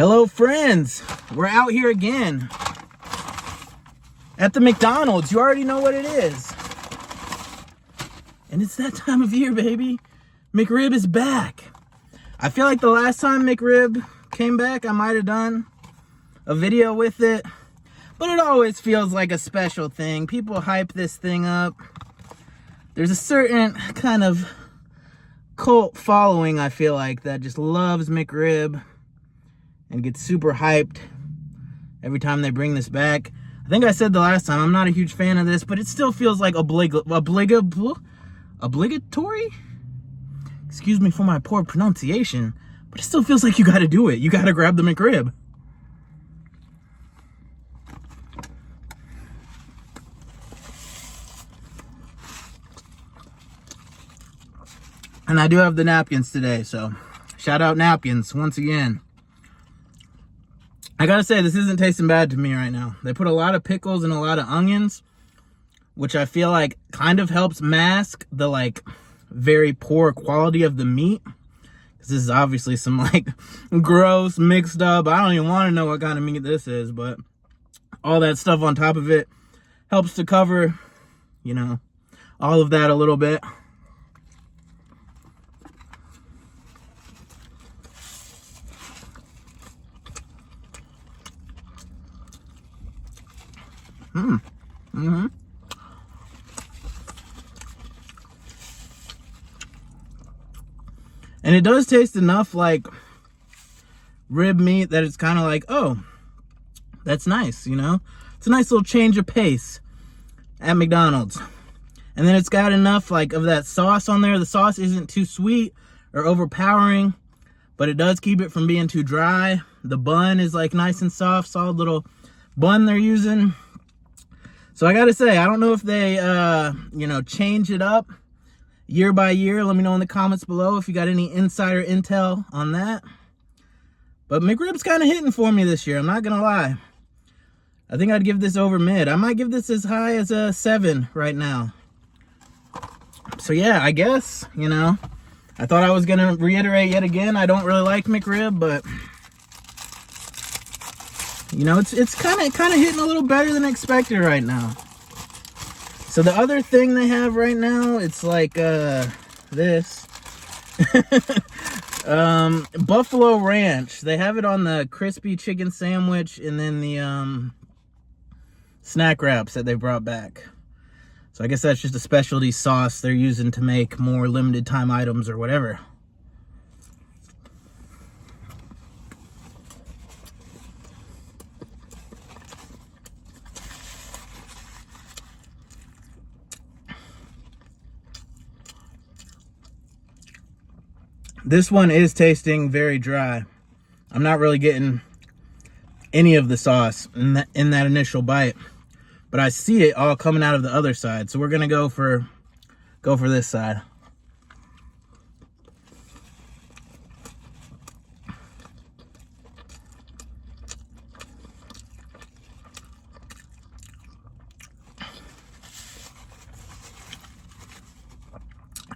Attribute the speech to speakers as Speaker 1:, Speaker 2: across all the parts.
Speaker 1: Hello friends, we're out here again at the McDonald's. You already know what it is. And it's that time of year, baby. McRib is back. I feel like the last time McRib came back, I might have done a video with it, but it always feels like a special thing. People hype this thing up. There's a certain kind of cult following, I feel like, that just loves McRib and gets super hyped every time they bring this back. I think I said the last time, I'm not a huge fan of this, but it still feels like obligatory? Excuse me for my poor pronunciation, but it still feels like you gotta do it. You gotta grab the McRib. And I do have the napkins today, so shout out napkins once again. I gotta say, this isn't tasting bad to me right now. They put a lot of pickles and a lot of onions, which I feel like kind of helps mask the like very poor quality of the meat. This is obviously some like gross mixed up, I don't even want to know what kind of meat this is, but all that stuff on top of it helps to cover, you know, all of that a little bit. And it does taste enough like rib meat that it's kind of like, oh, that's nice, you know? It's a nice little change of pace at McDonald's. And then it's got enough like of that sauce on there. The sauce isn't too sweet or overpowering, but it does keep it from being too dry. The bun is like nice and soft, solid little bun they're using. So I gotta say, I don't know if they, you know, change it up year by year. Let me know in the comments below if you got any insider intel on that. But McRib's kind of hitting for me this year, I'm not gonna lie. I think I'd give this over mid. I might give this as high as a 7 right now. So yeah, I guess, you know, I thought I was gonna reiterate yet again, I don't really like McRib, but you know, it's kind of hitting a little better than expected right now. So the other thing they have right now, it's like this Buffalo Ranch. They have it on the crispy chicken sandwich and then the snack wraps that they brought back. So I guess that's just a specialty sauce they're using to make more limited time items or whatever. This one is tasting very dry. I'm not really getting any of the sauce in that initial bite, but I see it all coming out of the other side. So we're gonna go for this side.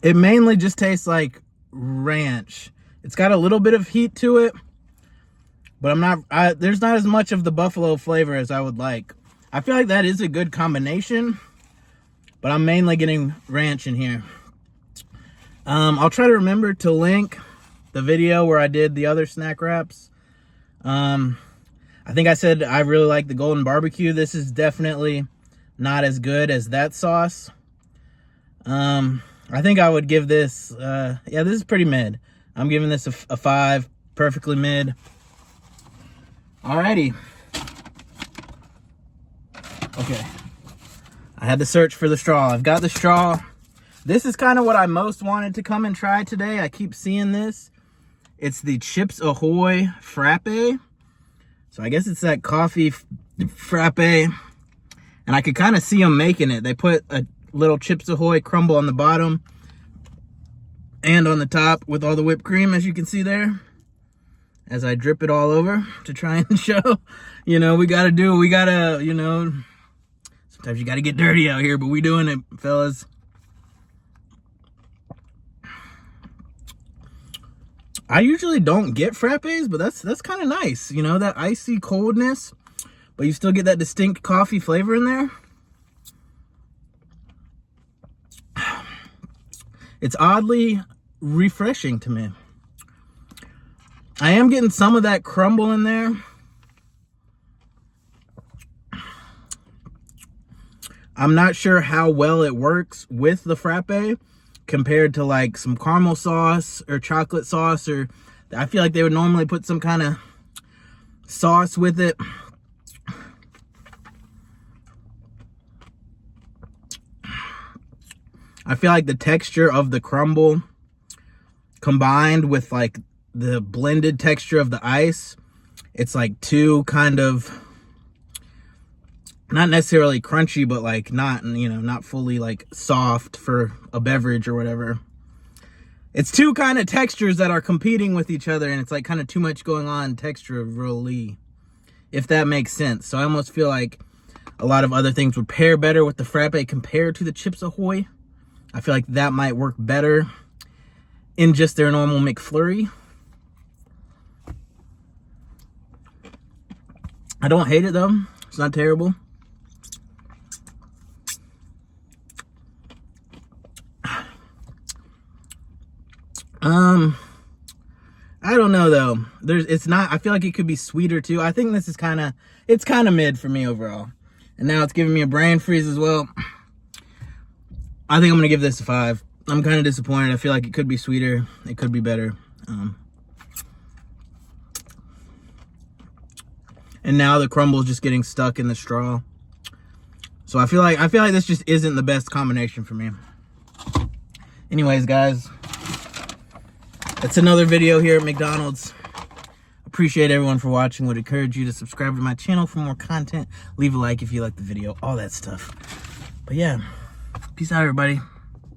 Speaker 1: It mainly just tastes like ranch. It's got a little bit of heat to it, but there's not as much of the buffalo flavor as I would like. I feel like that is a good combination, but I'm mainly getting ranch in here. I'll try to remember to link the video where I did the other snack wraps. I think I said I really like the golden barbecue. This is definitely not as good as that sauce. I think I would give this, yeah, this is pretty mid. I'm giving this a 5, perfectly mid. Alrighty. Okay. I had to search for the straw. I've got the straw. This is kind of what I most wanted to come and try today. I keep seeing this. It's the Chips Ahoy Frappe. So I guess it's that coffee frappe. And I could kind of see them making it. They put a little Chips Ahoy crumble on the bottom and on the top with all the whipped cream, as you can see there, as I drip it all over to try and show, you know, we gotta, you know, sometimes you gotta get dirty out here, but we doing it, fellas. I usually don't get frappes, but that's kind of nice. You know, that icy coldness, but you still get that distinct coffee flavor in there. It's oddly refreshing to me. I am getting some of that crumble in there. I'm not sure how well it works with the frappe compared to like some caramel sauce or chocolate sauce, or I feel like they would normally put some kind of sauce with it. I feel like the texture of the crumble combined with like the blended texture of the ice, it's like too kind of, not necessarily crunchy, but like not, you know, not fully like soft for a beverage or whatever. It's two kind of textures that are competing with each other, and it's like kind of too much going on texturally, if that makes sense. So I almost feel like a lot of other things would pair better with the frappe compared to the Chips Ahoy. I feel like that might work better in just their normal McFlurry. I don't hate it though. It's not terrible. I don't know though. It's not, I feel like it could be sweeter too. I think this is it's kind of mid for me overall. And now it's giving me a brain freeze as well. I think I'm gonna give this a 5. I'm kind of disappointed. I feel like it could be sweeter. It could be better. And now the crumble is just getting stuck in the straw. So I feel like this just isn't the best combination for me. Anyways, guys, that's another video here at McDonald's. Appreciate everyone for watching. Would encourage you to subscribe to my channel for more content. Leave a like if you like the video, all that stuff. But yeah, peace out, everybody.